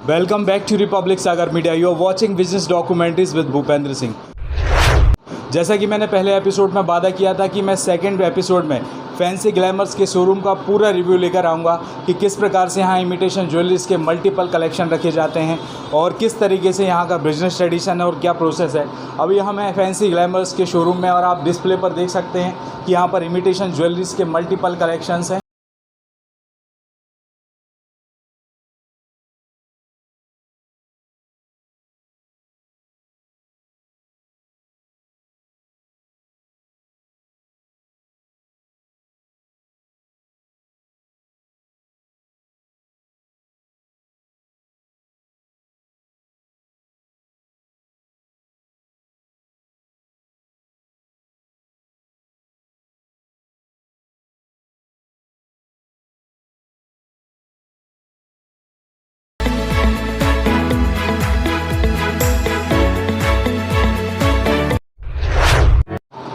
Welcome back to Republic Sagar media. You are watching business documentaries with Bhupendra Singh. जैसा कि मैंने पहले एपिसोड में वादा किया था कि मैं सेकंड एपिसोड में फैंसी ग्लैमर्स के शोरूम का पूरा रिव्यू लेकर आऊँगा कि किस प्रकार से यहाँ इमिटेशन ज्वेलरीज के मल्टीपल कलेक्शन रखे जाते हैं और किस तरीके से यहाँ का बिजनेस ट्रेडिशन है और क्या प्रोसेस है। अभी यहाँ मैं फैंसी ग्लैमर्स के शोरूम में और आप डिस्प्ले पर देख सकते हैं कि यहाँ पर इमिटेशन ज्वेलरीज के मल्टीपल कलेक्शंस हैं।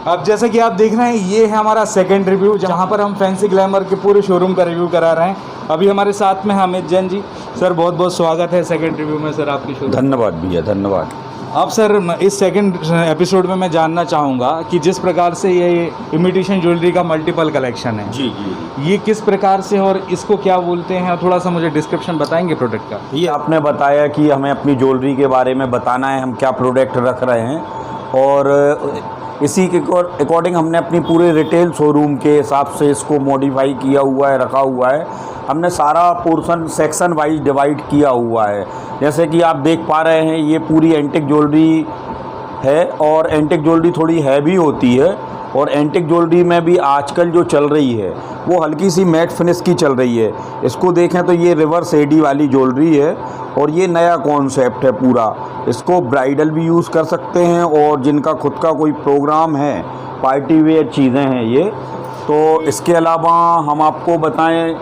अब जैसा कि आप देख रहे हैं ये है हमारा सेकंड रिव्यू, जहां पर हम फैंसी ग्लैमर के पूरे शोरूम का रिव्यू करा रहे हैं। अभी हमारे साथ में अमित जैन जी। सर बहुत बहुत स्वागत है सेकंड रिव्यू में सर आपकी शोरूम। धन्यवाद भैया, धन्यवाद। अब सर इस सेकंड एपिसोड में मैं जानना चाहूँगा कि जिस प्रकार से ये इमिटेशन ज्वेलरी का मल्टीपल कलेक्शन है जी, ये किस प्रकार से और इसको क्या बोलते हैं, थोड़ा सा मुझे डिस्क्रिप्शन बताएंगे प्रोडक्ट का। ये आपने बताया कि हमें अपनी ज्वेलरी के बारे में बताना है, हम क्या प्रोडक्ट रख रहे हैं, और इसी के अकॉर्डिंग हमने अपनी पूरे रिटेल शोरूम के हिसाब से इसको मॉडिफाई किया हुआ है, रखा हुआ है। हमने सारा पोर्शन सेक्शन वाइज डिवाइड किया हुआ है। जैसे कि आप देख पा रहे हैं ये पूरी एंटिक ज्वेलरी है और एंटिक ज्वेलरी थोड़ी हैवी होती है, और एंटिक ज्वेलरी में भी आजकल जो चल रही है वो हल्की सी मैट फिनिश की चल रही है। इसको देखें तो ये रिवर्स एडी वाली ज्वेलरी है और ये नया कॉन्सेप्ट है पूरा। इसको ब्राइडल भी यूज़ कर सकते हैं और जिनका खुद का कोई प्रोग्राम है, पार्टी वेयर चीज़ें हैं ये। तो इसके अलावा हम आपको बताएं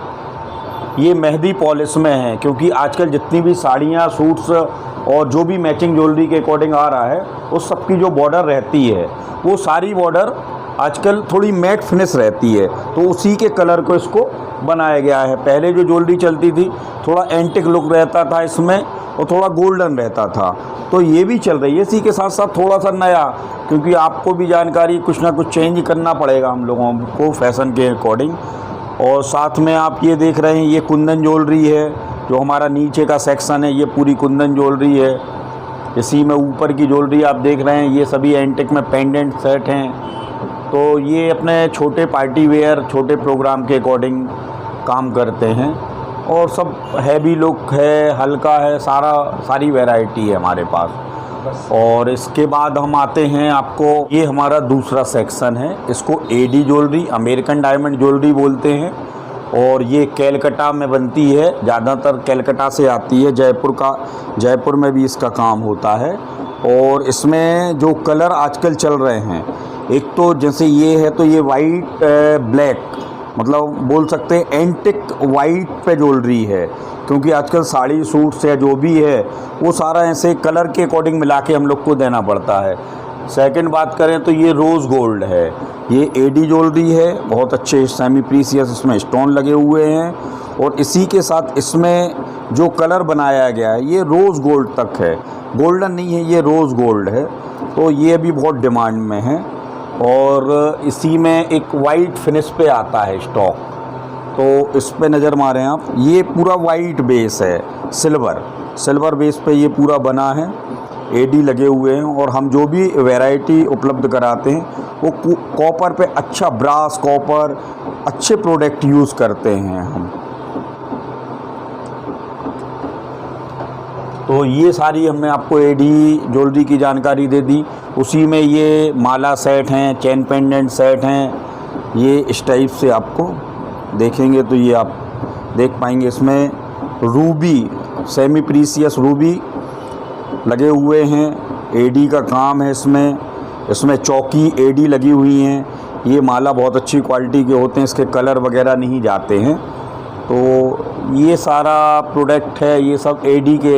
ये मेहंदी पॉलिश में है, क्योंकि आजकल जितनी भी साड़ियाँ, सूट्स और जो भी मैचिंग ज्वेलरी के अकॉर्डिंग आ रहा है उस सब की जो बॉर्डर रहती है वो सारी बॉर्डर आजकल थोड़ी मैट फिनिश रहती है, तो उसी के कलर को इसको बनाया गया है। पहले जो ज्वेलरी चलती थी थोड़ा एंटिक लुक रहता था इसमें और थोड़ा गोल्डन रहता था, तो ये भी चल रही है। इसी के साथ साथ थोड़ा सा नया, क्योंकि आपको भी जानकारी कुछ ना कुछ चेंज करना पड़ेगा हम लोगों को फैशन के अकॉर्डिंग। और साथ में आप ये देख रहे हैं ये कुंदन ज्वेलरी है, जो हमारा नीचे का सेक्शन है ये पूरी कुंदन ज्वेलरी है। इसी में ऊपर की ज्वेलरी आप देख रहे हैं ये सभी एंटिक में पेंडेंट सेट हैं। तो ये अपने छोटे पार्टी वेयर, छोटे प्रोग्राम के अकॉर्डिंग काम करते हैं और सब हैवी लुक है, हल्का है, सारी वैरायटी है हमारे पास। और इसके बाद हम आते हैं आपको, ये हमारा दूसरा सेक्शन है, इसको AD jewellery, American diamond jewellery बोलते हैं, और ये कैलकटा में बनती है, ज़्यादातर कैलकटा से आती है, जयपुर में भी इसका काम होता है। और इसमें जो कलर आजकल चल रहे हैं, एक तो जैसे ये है तो ये वाइट ब्लैक, मतलब बोल सकते हैं एंटिक वाइट पे ज्वेलरी है, क्योंकि आजकल साड़ी सूट्स या जो भी है वो सारा ऐसे कलर के अकॉर्डिंग मिला के हम लोग को देना पड़ता है। सेकंड बात करें तो ये रोज़ गोल्ड है, ये एडी ज्वेलरी है, बहुत अच्छे सेमी प्रीसियस इसमें स्टोन लगे हुए हैं, और इसी के साथ इसमें जो कलर बनाया गया है ये रोज़ गोल्ड तक है, गोल्डन नहीं है, ये रोज़ गोल्ड है, तो ये भी बहुत डिमांड में है। और इसी में एक वाइट फिनिश पे आता है स्टॉक, तो इस पे नज़र मारें आप, ये पूरा वाइट बेस है, सिल्वर बेस पे ये पूरा बना है, एडी लगे हुए हैं। और हम जो भी वैरायटी उपलब्ध कराते हैं वो कॉपर पे, अच्छा ब्रास कॉपर, अच्छे प्रोडक्ट यूज़ करते हैं हम। तो ये सारी हमने आपको एडी ज्वेलरी की जानकारी दे दी। उसी में ये माला सेट हैं, चेन पेंडेंट सेट हैं, ये इस टाइप से आपको देखेंगे तो ये आप देख पाएंगे। इसमें रूबी, सेमी प्रीसियस रूबी लगे हुए हैं, एडी का काम है इसमें चौकी एडी लगी हुई हैं। ये माला बहुत अच्छी क्वालिटी के होते हैं, इसके कलर वगैरह नहीं जाते हैं। तो ये सारा प्रोडक्ट है, ये सब एडी के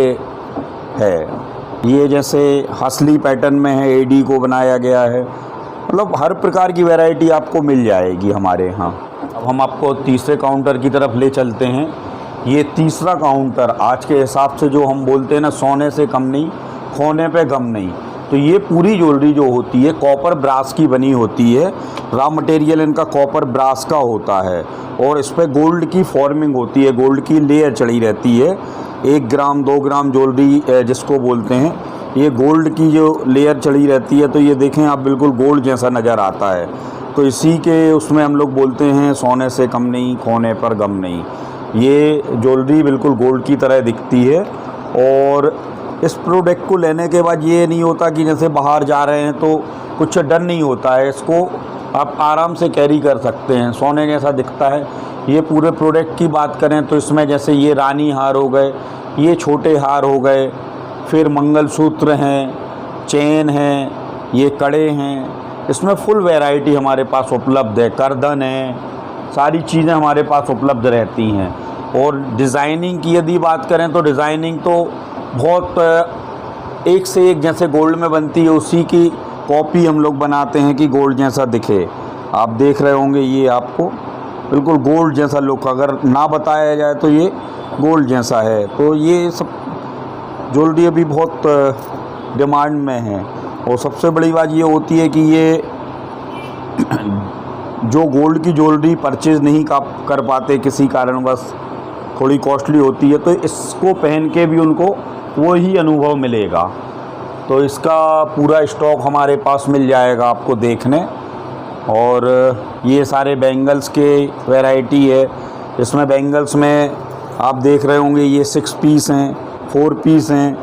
है। ये जैसे हसली पैटर्न में है, एडी को बनाया गया है, मतलब हर प्रकार की वैरायटी आपको मिल जाएगी हमारे यहाँ। अब हम आपको तीसरे काउंटर की तरफ ले चलते हैं। ये तीसरा काउंटर, आज के हिसाब से जो हम बोलते हैं ना, सोने से कम नहीं, खोने पे गम नहीं। तो ये पूरी ज्वेलरी जो होती है कॉपर ब्रास की बनी होती है। रॉ मटेरियल इनका कॉपर ब्रास का होता है और इस पर गोल्ड की फॉर्मिंग होती है, गोल्ड की लेयर चढ़ी रहती है। 1 ग्राम 2 ग्राम ज्वेलरी जिसको बोलते हैं, ये गोल्ड की जो लेयर चढ़ी रहती है। तो ये देखें आप, बिल्कुल गोल्ड जैसा नज़र आता है। तो इसी के उसमें हम लोग बोलते हैं सोने से कम नहीं, खोने पर गम नहीं। ये ज्वेलरी बिल्कुल गोल्ड की तरह दिखती है। और इस प्रोडक्ट को लेने के बाद ये नहीं होता कि जैसे बाहर जा रहे हैं तो कुछ डर नहीं होता है, इसको आप आराम से कैरी कर सकते हैं, सोने जैसा दिखता है। ये पूरे प्रोडक्ट की बात करें तो इसमें जैसे ये रानी हार हो गए, ये छोटे हार हो गए, फिर मंगलसूत्र हैं, चेन हैं, ये कड़े हैं, इसमें फुल वैरायटी हमारे पास उपलब्ध है। करधन है, सारी चीज़ें हमारे पास उपलब्ध रहती हैं। और डिज़ाइनिंग की यदि बात करें तो डिज़ाइनिंग तो बहुत एक से एक जैसे गोल्ड में बनती है, उसी की कॉपी हम लोग बनाते हैं कि गोल्ड जैसा दिखे। आप देख रहे होंगे ये आपको बिल्कुल गोल्ड जैसा लुक, अगर ना बताया जाए तो ये गोल्ड जैसा है। तो ये सब ज्वेलरी अभी बहुत डिमांड में है। और सबसे बड़ी बात ये होती है कि ये जो गोल्ड की ज्वेलरी परचेज़ नहीं कर पाते किसी कारणवश, थोड़ी कॉस्टली होती है, तो इसको पहन के भी उनको वो ही अनुभव मिलेगा। तो इसका पूरा स्टॉक हमारे पास मिल जाएगा आपको देखने। और ये सारे बैंगल्स के वैरायटी है। इसमें बैंगल्स में आप देख रहे होंगे ये 6 पीस हैं, 4 पीस हैं,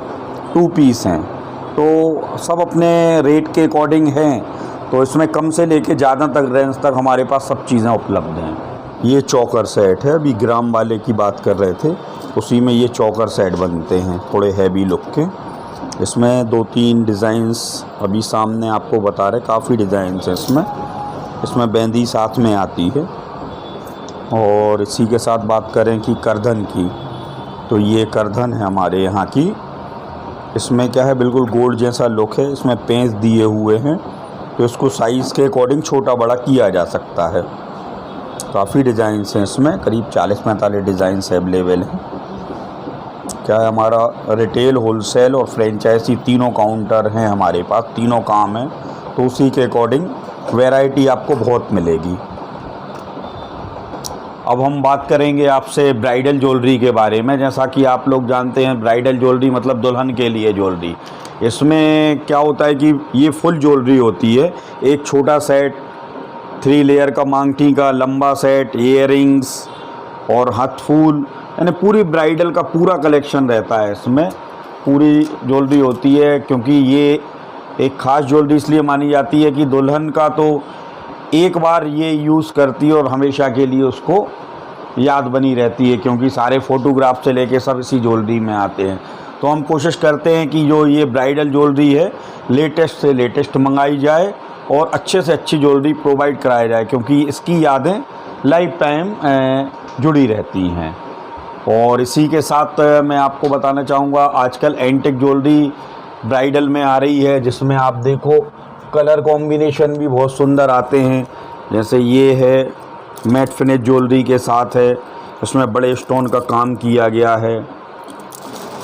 2 पीस हैं। तो सब अपने रेट के अकॉर्डिंग हैं। तो इसमें कम से लेके ज़्यादा तक रेंज तक हमारे पास सब चीज़ें उपलब्ध हैं। ये चौकर सेट है, अभी ग्राम वाले की बात कर रहे थे, उसी में ये चौकर सेट बनते हैं, थोड़े हैवी लुक के। इसमें 2-3 डिज़ाइंस अभी सामने आपको बता रहे, काफ़ी डिज़ाइंस हैं इसमें बेंदी साथ में आती है। और इसी के साथ बात करें कि करधन की, तो ये करधन है हमारे यहाँ की। इसमें क्या है, बिल्कुल गोल्ड जैसा लुक है, इसमें पेंच दिए हुए हैं, तो इसको साइज़ के अकॉर्डिंग छोटा बड़ा किया जा सकता है। काफ़ी डिज़ाइंस हैं इसमें, करीब 40-45 डिज़ाइंस अवेलेबल हैं। क्या है, हमारा रिटेल, होलसेल और फ्रेंचाइजी तीनों काउंटर हैं हमारे पास, तीनों काम हैं। तो उसी के अकॉर्डिंग वैरायटी आपको बहुत मिलेगी। अब हम बात करेंगे आपसे ब्राइडल ज्वेलरी के बारे में। जैसा कि आप लोग जानते हैं, ब्राइडल ज्वेलरी मतलब दुल्हन के लिए ज्वेलरी। इसमें क्या होता है कि ये फुल ज्वेलरी होती है। एक छोटा सेट, 3 लेयर का मांगटी का लंबा सेट, इयररिंग्स और हथफूल, यानी पूरी ब्राइडल का पूरा कलेक्शन रहता है। इसमें पूरी ज्वेलरी होती है, क्योंकि ये एक ख़ास ज्वेलरी इसलिए मानी जाती है कि दुल्हन का तो एक बार ये यूज़ करती है और हमेशा के लिए उसको याद बनी रहती है, क्योंकि सारे फ़ोटोग्राफ से लेके सब इसी ज्वेलरी में आते हैं। तो हम कोशिश करते हैं कि जो ये ब्राइडल ज्वेलरी है, लेटेस्ट से लेटेस्ट मंगाई जाए और अच्छे से अच्छी ज्वेलरी प्रोवाइड कराया जाए, क्योंकि इसकी यादें लाइफ टाइम जुड़ी रहती हैं। और इसी के साथ मैं आपको बताना चाहूँगा, आजकल एंटिक ज्वेलरी ब्राइडल में आ रही है, जिसमें आप देखो कलर कॉम्बिनेशन भी बहुत सुंदर आते हैं। जैसे ये है मैट फिनिश ज्वेलरी के साथ है, इसमें बड़े स्टोन का काम किया गया है।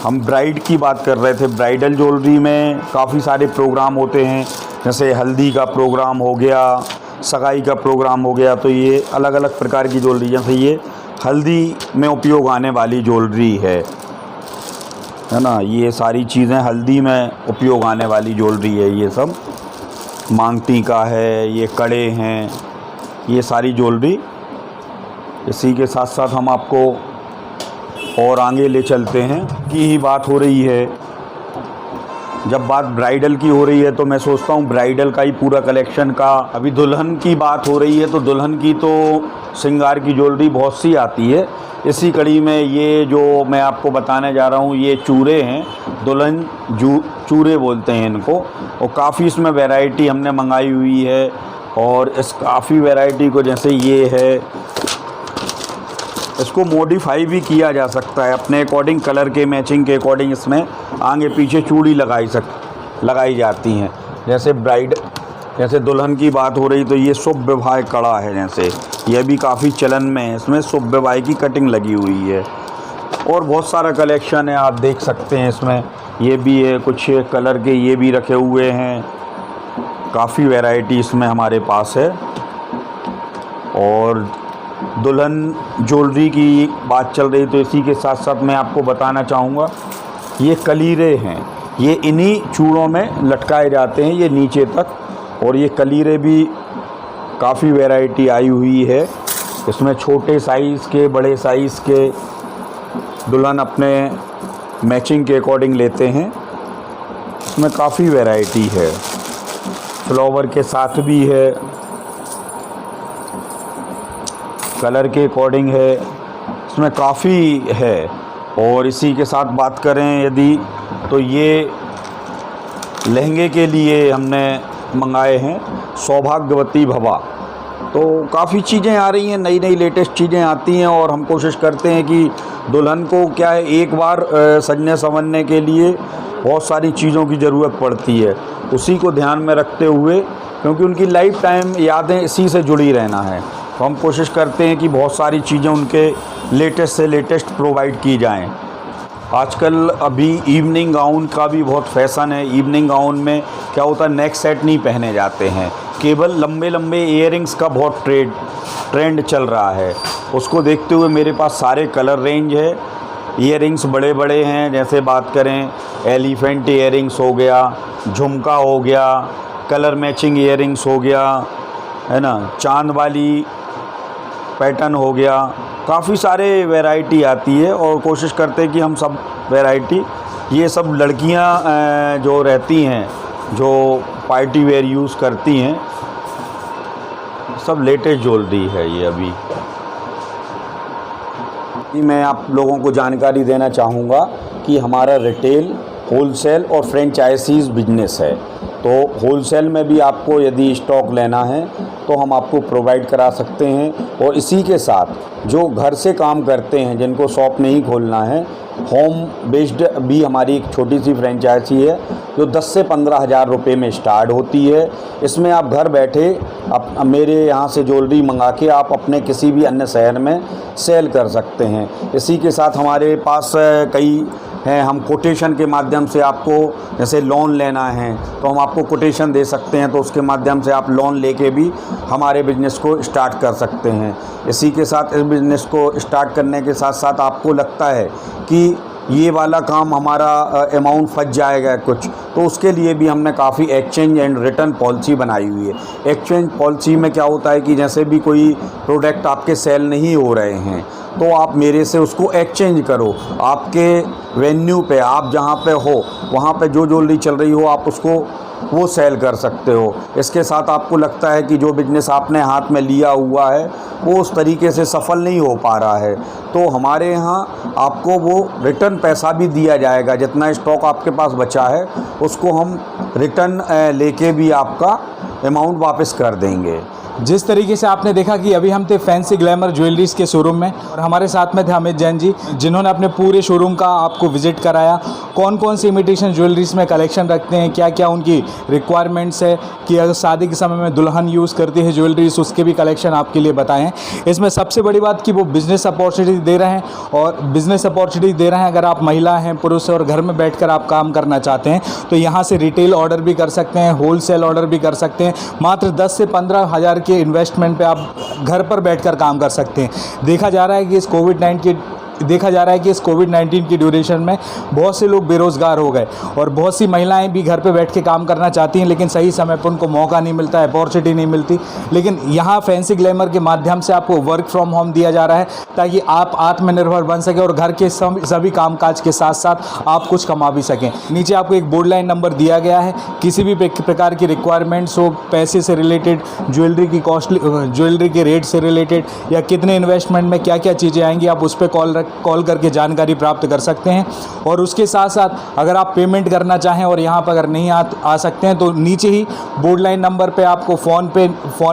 हम ब्राइड की बात कर रहे थे, ब्राइडल ज्वेलरी में काफ़ी सारे प्रोग्राम होते हैं, जैसे हल्दी का प्रोग्राम हो गया, सगाई का प्रोग्राम हो गया। तो ये अलग अलग प्रकार की ज्वेलरी, जैसे ये हल्दी में उपयोग आने वाली ज्वेलरी है ना, ये सारी चीज़ें हल्दी में उपयोग आने वाली ज्वेलरी है। ये सब मांगटी का है, ये कड़े हैं, ये सारी ज्वेलरी। इसी के साथ साथ हम आपको और आगे ले चलते हैं की ही बात हो रही है। जब बात ब्राइडल की हो रही है तो मैं सोचता हूँ ब्राइडल का ही पूरा कलेक्शन का। अभी दुल्हन की बात हो रही है तो दुल्हन की तो श्रृंगार की ज्वेलरी बहुत सी आती है। इसी कड़ी में ये जो मैं आपको बताने जा रहा हूँ, ये चूरे हैं, दुल्हन चूरे बोलते हैं इनको। और काफ़ी इसमें वैरायटी हमने मंगाई हुई है। और इस काफ़ी वैरायटी को, जैसे ये है, इसको मॉडिफाई भी किया जा सकता है अपने अकॉर्डिंग, कलर के मैचिंग के अकॉर्डिंग। इसमें आगे पीछे चूड़ी लगाई जाती हैं। जैसे दुल्हन की बात हो रही तो ये शुभ विवाह कड़ा है, जैसे यह भी काफ़ी चलन में है। इसमें शुभ विवाह की कटिंग लगी हुई है। और बहुत सारा कलेक्शन है, आप देख सकते हैं इसमें। ये भी है, कुछ कलर के ये भी रखे हुए हैं, काफ़ी वैरायटी इसमें हमारे पास है। और दुल्हन ज्वेलरी की बात चल रही, तो इसी के साथ साथ मैं आपको बताना चाहूँगा, ये कलीरे हैं, ये इन्हीं चूड़ों में लटकाए जाते हैं ये नीचे तक। और ये कलीरे भी काफ़ी वैरायटी आई हुई है इसमें, छोटे साइज़ के, बड़े साइज़ के, दुल्हन अपने मैचिंग के अकॉर्डिंग लेते हैं। इसमें काफ़ी वैरायटी है, फ्लावर के साथ भी है, कलर के अकॉर्डिंग है, इसमें काफ़ी है। और इसी के साथ बात करें यदि, तो ये लहंगे के लिए हमने मंगाए हैं सौभाग्यवती भवा। तो काफ़ी चीज़ें आ रही हैं, नई नई लेटेस्ट चीज़ें आती हैं, और हम कोशिश करते हैं कि दुल्हन को क्या है, एक बार सजने संवरने के लिए बहुत सारी चीज़ों की ज़रूरत पड़ती है, उसी को ध्यान में रखते हुए, क्योंकि उनकी लाइफ टाइम यादें इसी से जुड़ी रहना है। तो हम कोशिश करते हैं कि बहुत सारी चीज़ें उनके लेटेस्ट से लेटेस्ट प्रोवाइड की जाएं। आजकल अभी इवनिंग गाउन का भी बहुत फैशन है। इवनिंग गाउन में क्या होता है, नेक सेट नहीं पहने जाते हैं, केवल लंबे लंबे इयररिंग्स का बहुत ट्रेंड चल रहा है। उसको देखते हुए मेरे पास सारे कलर रेंज है। इयररिंग्स बड़े बड़े हैं, जैसे बात करें एलिफेंट इयररिंग्स हो गया, झुमका हो गया, कलर मैचिंग इयररिंग्स हो गया, है ना, चांद वाली पैटर्न हो गया, काफ़ी सारे वैरायटी आती है। और कोशिश करते हैं कि हम सब वैरायटी, ये सब लड़कियां जो रहती हैं, जो पार्टी वेयर यूज़ करती हैं, सब लेटेस्ट ज्वेलरी है ये। अभी मैं आप लोगों को जानकारी देना चाहूँगा कि हमारा रिटेल, होलसेल और फ्रेंचाइजीज़ बिजनेस है। तो होलसेल में भी आपको यदि स्टॉक लेना है तो हम आपको प्रोवाइड करा सकते हैं। और इसी के साथ जो घर से काम करते हैं, जिनको शॉप नहीं खोलना है, होम बेस्ड भी हमारी एक छोटी सी फ्रेंचाइजी है जो 10 से 15 हज़ार रुपये में स्टार्ट होती है। इसमें आप घर बैठे मेरे यहाँ से ज्वेलरी मंगा के आप अपने किसी भी अन्य शहर में सेल कर सकते हैं। इसी के साथ हमारे पास कई हैं, हम कोटेशन के माध्यम से आपको, जैसे लोन लेना है तो हम आपको कोटेशन दे सकते हैं, तो उसके माध्यम से आप लोन लेके भी हमारे बिज़नेस को स्टार्ट कर सकते हैं। इसी के साथ इस बिज़नेस को स्टार्ट करने के साथ साथ आपको लगता है कि ये वाला काम हमारा अमाउंट फंस जाएगा कुछ, तो उसके लिए भी हमने काफ़ी एक्सचेंज एंड रिटर्न पॉलिसी बनाई हुई है। एक्सचेंज पॉलिसी में क्या होता है कि जैसे भी कोई प्रोडक्ट आपके सेल नहीं हो रहे हैं तो आप मेरे से उसको एक्सचेंज करो, आपके वेन्यू पे, आप जहाँ पे हो वहाँ पे जो ज्वेलरी चल रही हो आप उसको वो सेल कर सकते हो। इसके साथ आपको लगता है कि जो बिज़नेस आपने हाथ में लिया हुआ है वो उस तरीके से सफल नहीं हो पा रहा है, तो हमारे यहाँ आपको वो रिटर्न पैसा भी दिया जाएगा। जितना स्टॉक आपके पास बचा है उसको हम रिटर्न लेके भी आपका अमाउंट वापस कर देंगे। जिस तरीके से आपने देखा कि अभी हम थे फैंसी ग्लैमर ज्वेलरीज के शोरूम में, और हमारे साथ में थे अमित जैन जी, जिन्होंने अपने पूरे शोरूम का आपको विजिट कराया। कौन कौन सी इमिटेशन ज्वेलरीज में कलेक्शन रखते हैं, क्या क्या उनकी रिक्वायरमेंट्स है, कि अगर शादी के समय में दुल्हन यूज़ करती है ज्वेलरीज, उसके भी कलेक्शन आपके लिए बताए हैं। इसमें सबसे बड़ी बात कि वो बिज़नेस अपॉर्चुनिटी दे रहे हैं, और बिज़नेस अपॉर्चुनिटी दे रहे हैं अगर आप महिला हैं, पुरुष, और घर में बैठ आप काम करना चाहते हैं तो यहाँ से रिटेल ऑर्डर भी कर सकते हैं, होलसेल ऑर्डर भी कर सकते हैं। मात्र 10 से 15 हज़ार के इन्वेस्टमेंट पे आप घर पर बैठकर काम कर सकते हैं। देखा जा रहा है कि इस कोविड-19 की ड्यूरेशन में बहुत से लोग बेरोज़गार हो गए, और बहुत सी महिलाएं भी घर पे बैठ के काम करना चाहती हैं, लेकिन सही समय पर उनको मौका नहीं मिलता है, अपॉर्चुनिटी नहीं मिलती। लेकिन यहाँ फैंसी ग्लैमर के माध्यम से आपको वर्क फ्रॉम होम दिया जा रहा है ताकि आप आत्मनिर्भर बन सकें और घर के सभी कामकाज के साथ साथ आप कुछ कमा भी सकें। नीचे आपको एक बोर्ड लाइन नंबर दिया गया है, किसी भी प्रकार की रिक्वायरमेंट्स हो, पैसे से रिलेटेड, ज्वेलरी की ज्वेलरी के रेट से रिलेटेड, या कितने इन्वेस्टमेंट में क्या क्या चीज़ें आएंगी, आप उस पर कॉल करके जानकारी प्राप्त कर सकते हैं। और उसके साथ साथ अगर आप पेमेंट करना चाहें और यहाँ पर अगर नहीं आ सकते हैं तो नीचे ही बोर्ड लाइन नंबर पे आपको फ़ोन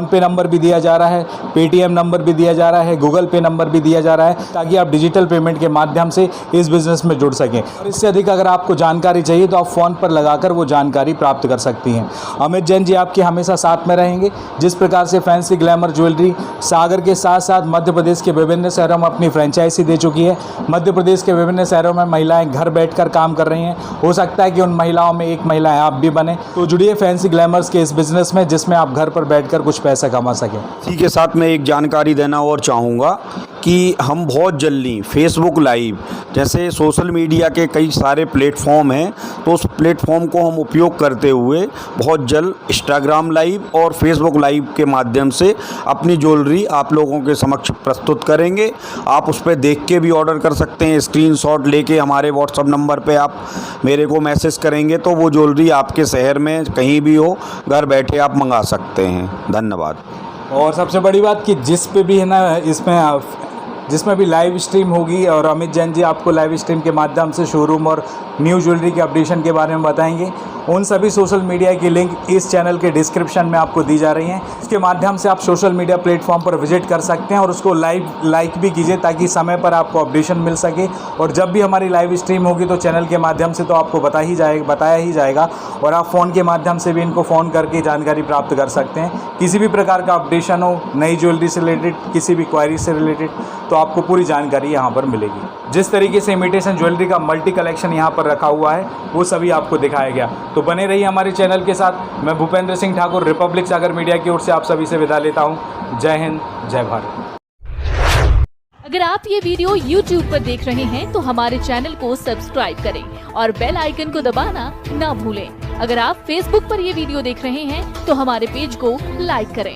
पे नंबर भी दिया जा रहा है, पेटीएम नंबर भी दिया जा रहा है, गूगल पे नंबर भी दिया जा रहा है, ताकि आप डिजिटल पेमेंट के माध्यम से इस बिज़नेस में जुड़ सकें। और इससे अधिक अगर आपको जानकारी चाहिए तो आप फ़ोन पर लगाकर वो जानकारी प्राप्त कर सकती हैं। अमित जैन जी आपके हमेशा साथ में रहेंगे। जिस प्रकार से फैंसी ग्लैमर ज्वेलरी सागर के साथ साथ मध्य प्रदेश के विभिन्न शहरों में अपनी फ्रेंचाइजी दे चुकी है, है। मध्य प्रदेश के विभिन्न शहरों में महिलाएं घर बैठकर काम कर रही हैं। हो सकता है कि उन महिलाओं में एक महिला आप भी बने। तो जुड़िए फैंसी ग्लैमर्स के इस बिज़नेस में, जिसमें आप घर पर बैठकर कुछ पैसा कमा सकें। इसी के साथ मैं एक जानकारी देना और चाहूँगा कि हम बहुत जल्दी फेसबुक लाइव जैसे सोशल मीडिया के कई सारे प्लेटफॉर्म हैं, तो उस प्लेटफॉर्म को हम उपयोग करते हुए बहुत जल्द इंस्टाग्राम लाइव और फेसबुक लाइव के माध्यम से अपनी ज्वेलरी आप लोगों के समक्ष प्रस्तुत करेंगे। आप उस पर देख के भी ऑर्डर कर सकते हैं। स्क्रीनशॉट लेके हमारे व्हाट्सएप नंबर पे आप मेरे को मैसेज करेंगे तो वो ज्वेलरी आपके शहर में कहीं भी हो, घर बैठे आप मंगा सकते हैं। धन्यवाद। और सबसे बड़ी बात कि जिस पे भी है ना, जिसमें भी लाइव स्ट्रीम होगी और अमित जैन जी आपको लाइव स्ट्रीम के माध्यम से शोरूम और न्यू ज्वेलरी के अपडेशन के बारे में बताएंगे। उन सभी सोशल मीडिया की लिंक इस चैनल के डिस्क्रिप्शन में आपको दी जा रही हैं। इसके माध्यम से आप सोशल मीडिया प्लेटफॉर्म पर विजिट कर सकते हैं और उसको लाइक भी कीजिए ताकि समय पर आपको अपडेशन मिल सके। और जब भी हमारी लाइव स्ट्रीम होगी तो चैनल के माध्यम से तो आपको बताया ही जाएगा और आप फ़ोन के माध्यम से भी इनको फ़ोन करके जानकारी प्राप्त कर सकते हैं। किसी भी प्रकार का अपडेशन हो, नई ज्वेलरी से रिलेटेड, किसी भी क्वायरी से रिलेटेड, तो आपको पूरी जानकारी यहाँ पर मिलेगी। जिस तरीके से इमिटेशन ज्वेलरी का मल्टी कलेक्शन यहाँ पर रखा हुआ है वो सभी आपको दिखाया गया। तो बने रहिए हमारे चैनल के साथ। मैं भूपेंद्र सिंह ठाकुर रिपब्लिक सागर मीडिया की ओर से आप सभी से विदा लेता हूँ। जय हिंद, जय भारत। अगर आप ये वीडियो YouTube पर देख रहे हैं तो हमारे चैनल को सब्सक्राइब करें और बेल आइकन को दबाना ना भूलें। अगर आप Facebook पर ये वीडियो देख रहे हैं तो हमारे पेज को लाइक करें।